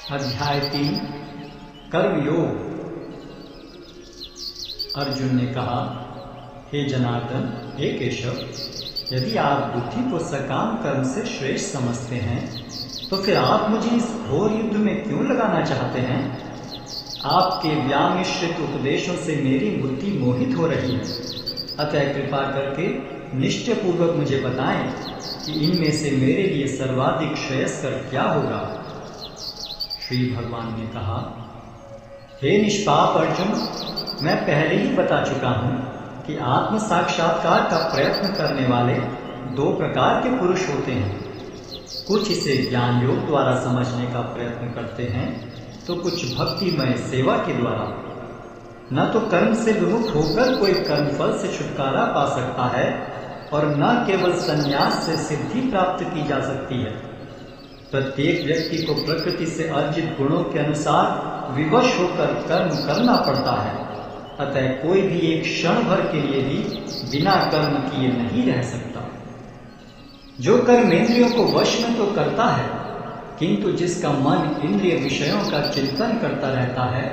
अध्याय 3 कर्मयोग। अर्जुन ने कहा, हे जनार्दन, हे केशव, यदि आप बुद्धि को सकाम कर्म से श्रेष्ठ समझते हैं तो फिर आप मुझे इस घोर युद्ध में क्यों लगाना चाहते हैं? आपके व्यामिश्रित उपदेशों से मेरी बुद्धि मोहित हो रही है, अतः कृपा करके निश्चयपूर्वक मुझे बताएं कि इनमें से मेरे लिए सर्वाधिक श्रेयस्कर क्या होगा। श्री भगवान ने कहा, हे निष्पाप अर्जुन, मैं पहले ही बता चुका हूं कि आत्म साक्षात्कार का प्रयत्न करने वाले दो प्रकार के पुरुष होते हैं। कुछ इसे ज्ञान योग द्वारा समझने का प्रयत्न करते हैं तो कुछ भक्तिमय सेवा के द्वारा। न तो कर्म से विमुख होकर कोई कर्मफल से छुटकारा पा सकता है और न केवल संन्यास से सिद्धि प्राप्त की जा सकती है। प्रत्येक व्यक्ति को प्रकृति से अर्जित गुणों के अनुसार विवश होकर कर्म करना पड़ता है, अतः कोई भी एक क्षण भर के लिए भी बिना कर्म किए नहीं रह सकता। जो कर्मेंद्रियों को वश में तो करता है, किंतु जिसका मन इंद्रिय विषयों का चिंतन करता रहता है,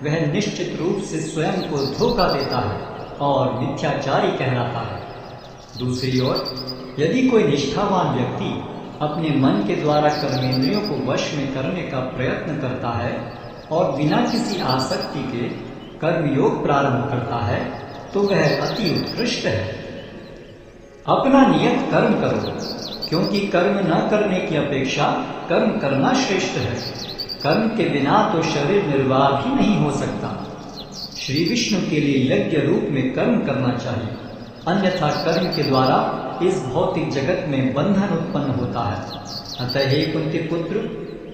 वह निश्चित रूप से स्वयं को धोखा देता है और मिथ्याचारी कहलाता है। दूसरी ओर, यदि कोई निष्ठावान व्यक्ति अपने मन के द्वारा कर्मेंद्रियों को वश में करने का प्रयत्न करता है और बिना किसी आसक्ति के कर्मयोग प्रारंभ करता है, तो वह अति उत्कृष्ट है। अपना नियत कर्म करो, क्योंकि कर्म न करने की अपेक्षा कर्म करना श्रेष्ठ है। कर्म के बिना तो शरीर निर्वाह भी नहीं हो सकता। श्री विष्णु के लिए यज्ञ रूप में कर्म करना चाहिए, अन्यथा कर्म के द्वारा इस भौतिक जगत में बंधन उत्पन्न होता है। अतः हे कुंती पुत्र,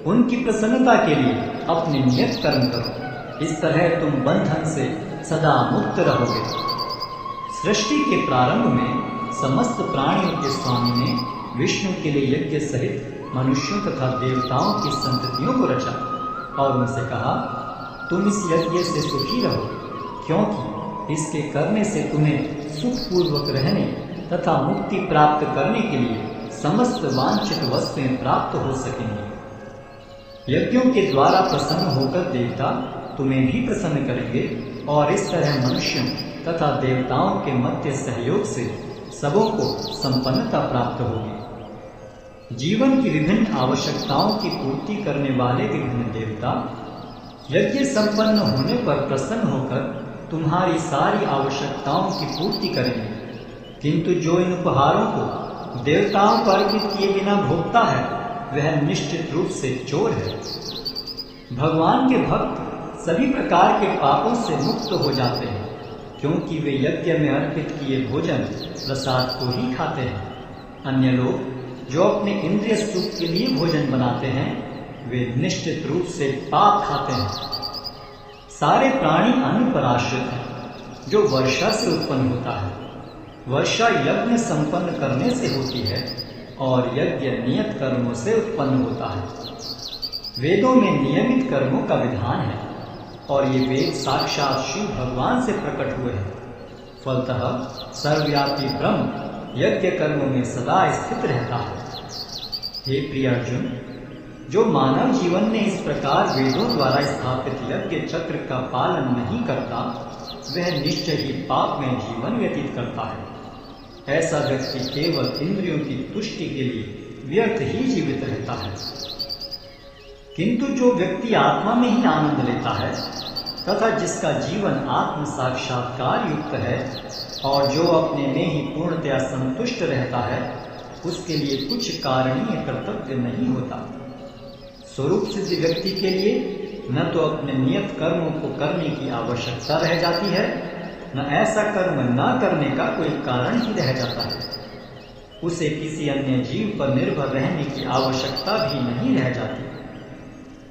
उनकी प्रसन्नता के लिए अपने नियत कर्म करो, इस तरह तुम बंधन से सदा मुक्त रहोगे। सृष्टि के प्रारंभ में समस्त प्राणियों के स्वामी ने विष्णु के लिए यज्ञ सहित मनुष्यों तथा देवताओं की संततियों को रचा और उनसे कहा, तुम इस यज्ञ से सुखी रहो, क्योंकि इसके करने से तुम्हें सुखपूर्वक रहने तथा मुक्ति प्राप्त करने के लिए समस्त वांछित वस्तुएं प्राप्त हो सकेंगी। यज्ञों के द्वारा प्रसन्न होकर देवता तुम्हें भी प्रसन्न करेंगे और इस तरह मनुष्यों तथा देवताओं के मध्य सहयोग से सबों को संपन्नता प्राप्त होगी। जीवन की विभिन्न आवश्यकताओं की पूर्ति करने वाले विभिन्न देवता यज्ञ संपन्न होने पर प्रसन्न होकर तुम्हारी सारी आवश्यकताओं की पूर्ति करेंगे, किंतु जो इन उपहारों को देवताओं पर अर्पित किए बिना भोगता है, वह निश्चित रूप से चोर है। भगवान के भक्त सभी प्रकार के पापों से मुक्त हो जाते हैं, क्योंकि वे यज्ञ में अर्पित किए भोजन प्रसाद को ही खाते हैं। अन्य लोग जो अपने इंद्रिय सुख के लिए भोजन बनाते हैं, वे निश्चित रूप से पाप खाते हैं। सारे प्राणी अन्न पर आश्रित हैं, जो वर्षा से उत्पन्न होता है। वर्षा यज्ञ संपन्न करने से होती है और यज्ञ नियत कर्मों से उत्पन्न होता है। वेदों में नियमित कर्मों का विधान है और ये वेद साक्षात शिव भगवान से प्रकट हुए हैं। फलतः सर्वव्यापी ब्रह्म यज्ञ कर्मों में सदा स्थित रहता है। हे प्रिय अर्जुन, जो मानव जीवन में इस प्रकार वेदों द्वारा स्थापित यज्ञ चक्र का पालन नहीं करता, वह निश्चय ही पाप में जीवन व्यतीत करता है। ऐसा व्यक्ति केवल इंद्रियों की तुष्टि के लिए व्यर्थ ही जीवित रहता है। किंतु जो व्यक्ति आत्मा में ही आनंद लेता है तथा जिसका जीवन आत्म साक्षात्कार युक्त है और जो अपने में ही पूर्णतया संतुष्ट रहता है, उसके लिए कुछ कारणीय कर्तव्य नहीं होता। स्वरूप सिद्ध व्यक्ति के लिए न तो अपने नियत कर्मों को करने की आवश्यकता रह जाती है, न ऐसा कर्म न करने का कोई कारण ही रह जाता है। उसे किसी अन्य जीव पर निर्भर रहने की आवश्यकता भी नहीं रह जाती।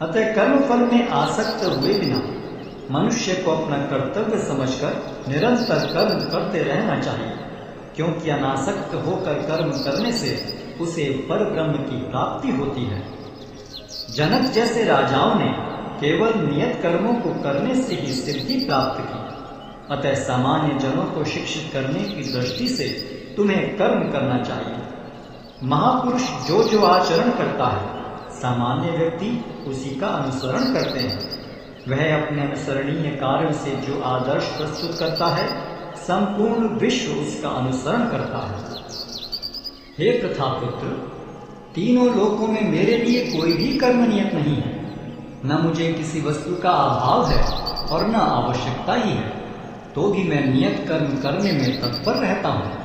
अतः कर्म फल में आसक्त हुए बिना मनुष्य को अपना कर्तव्य समझकर निरंतर कर्म करते रहना चाहिए, क्योंकि अनासक्त होकर कर्म करने से उसे परब्रह्म की प्राप्ति होती है। जनक जैसे राजाओं ने केवल नियत कर्मों को करने से ही सिद्धि प्राप्त की। अतः सामान्य जनों को शिक्षित करने की दृष्टि से तुम्हें कर्म करना चाहिए। महापुरुष जो जो आचरण करता है, सामान्य व्यक्ति उसी का अनुसरण करते हैं। वह अपने अनुसरणीय कार्यों से जो आदर्श प्रस्तुत करता है, संपूर्ण विश्व उसका अनुसरण करता है। हे प्रथापुत्र, तीनों लोकों में मेरे लिए कोई भी कर्म नियत नहीं है। न मुझे किसी वस्तु का अभाव है और न आवश्यकता ही है, तो भी मैं नियत कर्म करने में तत्पर रहता हूँ।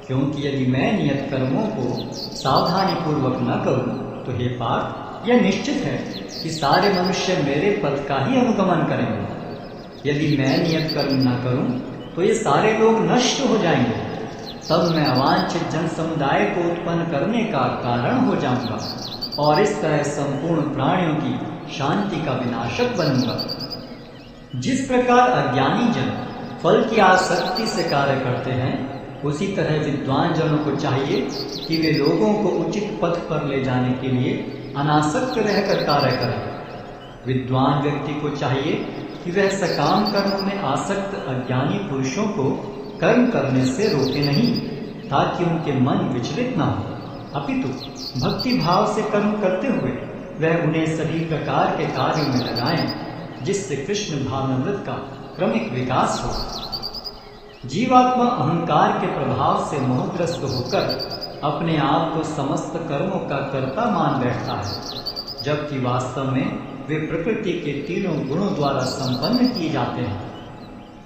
क्योंकि यदि मैं नियत कर्मों को सावधानी पूर्वक न करूँ तो हे पार्थ, यह निश्चित है कि सारे मनुष्य मेरे पथ का ही अनुगमन करेंगे। यदि मैं नियत कर्म न करूँ तो ये सारे लोग नष्ट हो जाएंगे। तब मैं अवांछित जन समुदाय को उत्पन्न करने का कारण हो जाऊंगा और इस तरह संपूर्ण प्राणियों की शांति का विनाशक बनूंगा। जिस प्रकार अज्ञानी जन फल की आसक्ति से कार्य करते हैं, उसी तरह विद्वान जनों को चाहिए कि वे लोगों को उचित पथ पर ले जाने के लिए अनासक्त रहकर कार्य करें। विद्वान व्यक्ति को चाहिए कि वह सकाम कर्मों में आसक्त अज्ञानी पुरुषों को कर्म करने से रोके नहीं, ताकि उनके मन विचलित न हो, अपितु भक्ति भाव से कर्म करते हुए वह उन्हें सभी प्रकार के कार्यों में लगाएं, जिससे कृष्ण भावनामृत का क्रमिक विकास हो। जीवात्मा अहंकार के प्रभाव से मोहग्रस्त होकर अपने आप को समस्त कर्मों का कर्ता मान बैठता है, जबकि वास्तव में वे प्रकृति के तीनों गुणों द्वारा संपन्न किए जाते हैं।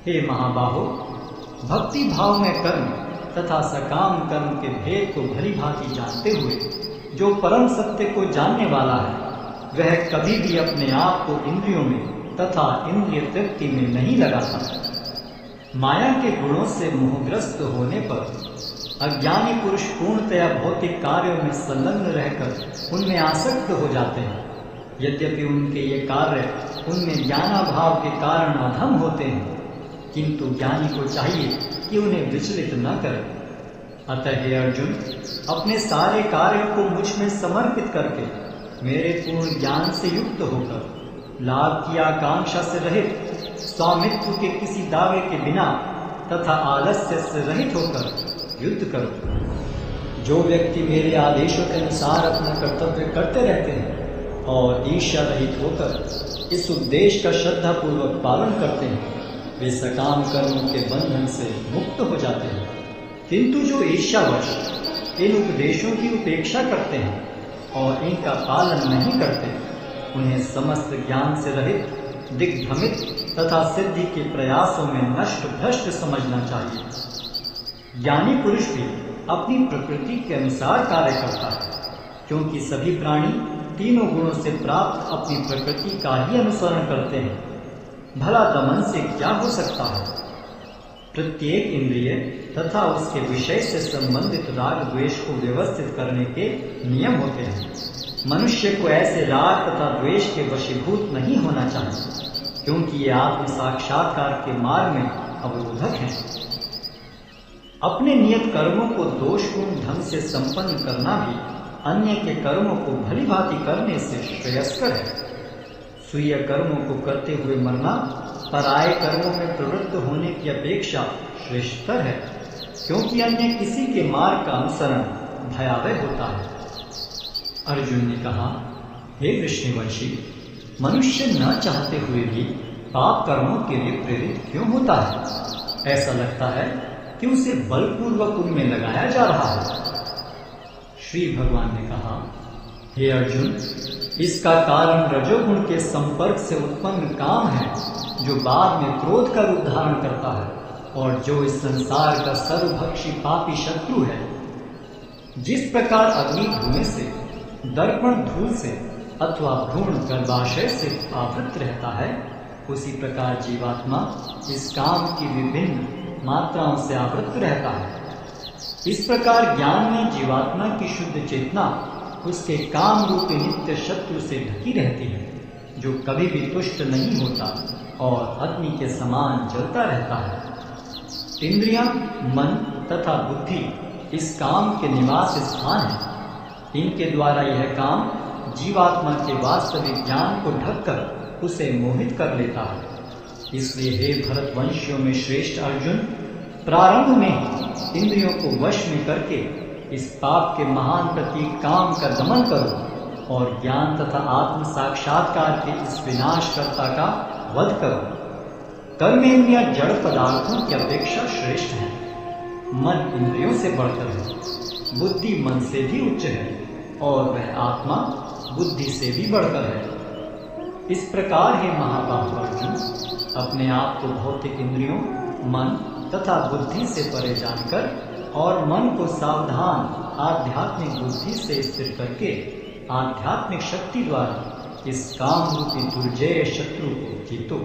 हे महाबाहो, भक्ति भाव में कर्म तथा सकाम कर्म के भेद को भली भांति जानते हुए जो परम सत्य को जानने वाला है, वह कभी भी अपने आप को इंद्रियों में तथा इंद्रिय तृप्ति में नहीं लगाता। माया के गुणों से मोहग्रस्त होने पर अज्ञानी पुरुष पूर्णतया भौतिक कार्यों में संलग्न रहकर उनमें आसक्त हो जाते हैं। यद्यपि उनके ये कार्य उनमें ज्ञानाभाव के कारण अधम होते हैं, किंतु ज्ञानी को चाहिए कि उन्हें विचलित न करे। अतः हे अर्जुन, अपने सारे कार्यों को मुझ में समर्पित करके मेरे पूर्ण ज्ञान से युक्त होकर लाभ की आकांक्षा से रहित, स्वामित्व के किसी दावे के बिना तथा आलस्य से रहित होकर युद्ध करो। जो व्यक्ति मेरे आदेशों के अनुसार अपना कर्तव्य करते रहते हैं और ईर्ष्या रहित होकर इस उद्देश्य का श्रद्धा पूर्वक पालन करते हैं, वे सकाम कर्मों के बंधन से मुक्त हो जाते हैं। किंतु जो ईर्ष्यावश इन उपदेशों की उपेक्षा करते हैं और इनका पालन नहीं करते, उन्हें समस्त ज्ञान से रहित, दिग्भ्रमित तथा सिद्धि के प्रयासों में नष्ट भ्रष्ट समझना चाहिए। ज्ञानी पुरुष भी अपनी प्रकृति के अनुसार कार्य करता है, क्योंकि सभी प्राणी तीनों गुणों से प्राप्त अपनी प्रकृति का ही अनुसरण करते हैं। भला दमन से क्या हो सकता है? प्रत्येक इंद्रिय तथा उसके विषय से संबंधित राग द्वेष को व्यवस्थित करने के नियम होते हैं। मनुष्य को ऐसे राग तथा द्वेष के वशीभूत नहीं होना चाहिए, क्योंकि ये आत्म साक्षात्कार के मार्ग में अवरोधक हैं। अपने नियत कर्मों को दोषपूर्ण ढंग से संपन्न करना भी अन्य के कर्मों को भली भांति करने से श्रेयस्कर है। स्वीय कर्मों को करते हुए मरना पराये कर्मों में प्रवृत्त होने की अपेक्षा श्रेष्ठतर है, क्योंकि अन्य किसी के मार्ग का अनुसरण भयावह होता है। अर्जुन ने कहा, हे वृष्णिवंशी, मनुष्य न चाहते हुए भी पाप कर्मों के लिए प्रेरित क्यों होता है? ऐसा लगता है कि उसे बलपूर्वक उनमें लगाया जा रहा है। श्री भगवान ने कहा, हे अर्जुन, इसका कारण रजोगुण के संपर्क से उत्पन्न काम है, जो बाद में क्रोध का रूप धारण करता है और जो इस संसार का सर्वभक्षी पापी शत्रु है। जिस प्रकार अग्नि धुएं से, दर्पण धूल से अथवा भ्रूण गर्भाशय से आवृत रहता है, उसी प्रकार जीवात्मा इस काम की विभिन्न मात्राओं से आवृत रहता है। इस प्रकार ज्ञान में जीवात्मा की शुद्ध चेतना उसके काम रूपी नित्य शत्रु से ढकी रहती है, जो कभी भी तुष्ट नहीं होता और अग्नि के समान जलता रहता है। इंद्रियां, मन तथा बुद्धि इस काम के निवास स्थान है। इनके द्वारा यह काम जीवात्मा के वास्तविक ज्ञान को ढककर उसे मोहित कर लेता है। इसलिए हे भरतवंशियों में श्रेष्ठ अर्जुन, प्रारंभ में इंद्रियों को वश में करके इस पाप के महान प्रतीक काम का दमन करो और ज्ञान तथा आत्म साक्षात्कार के इस विनाशकर्ता का वध करो। कर्मेंद्रियां जड़ पदार्थों की अपेक्षा श्रेष्ठ है। मन इंद्रियों से बढ़कर है, बुद्धि मन से भी उच्च है और वह आत्मा बुद्धि से भी बढ़कर है। इस प्रकार हे महाबाहु अर्जुन, अपने आप को भौतिक इंद्रियों, मन तथा बुद्धि से परे जानकर और मन को सावधान आध्यात्मिक बुद्धि से स्थिर करके आध्यात्मिक शक्ति द्वारा इस काम रूपी दुर्जय शत्रु को जीतो।